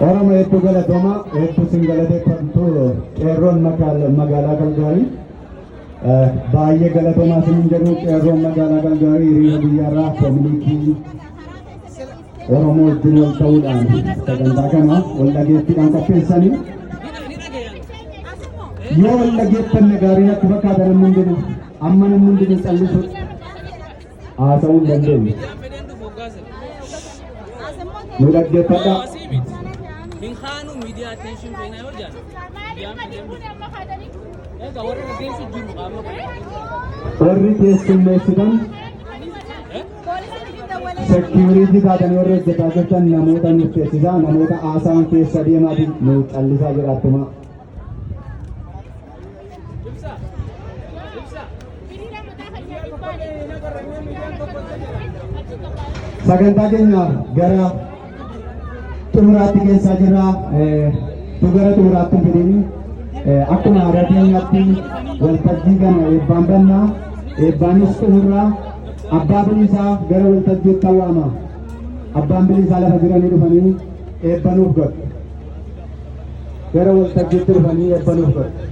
Oromoo hedduu galatooma hedduu sin galateeffatu qeerroon magaalaa Galgaarii baay'ee galatoomaa sin jedhu qeerroon magaalaa Galgaarii hiriira guyyaarraa koominikii Oromoo wajjin wal ta'uudhaan sagantaa kana wal dhageettiidhaan qopheessanii yoo wal dhageettan gaarii natti fakkaata namni hundinuu amma namni hundinuu callisu haasa'uu hin dandeenye. Nu dhaggeeffadhaa. Hinkhanu media attention kena yoo jaan. Warri keessummeessitan security taatanii warri hojjetaa jirtan namoota murteessisaa namoota haasaan keessa deemaatiin nu callisaa jiraatuma. Sagantaa keenya gara xumuraatti keessaa jirra. Gara xumuraatti fidanii akkuma aadaa keenyaatti waltajjii kana eebbaan bannaa eebbaanis xumurraa abbaa bilisaa gara waltajjiitti waama. Abbaan bilisaa lafa jiranii dhufanii eebbanuuf godhu. Gara waltajjiitti dhufanii eebbanuuf godhu.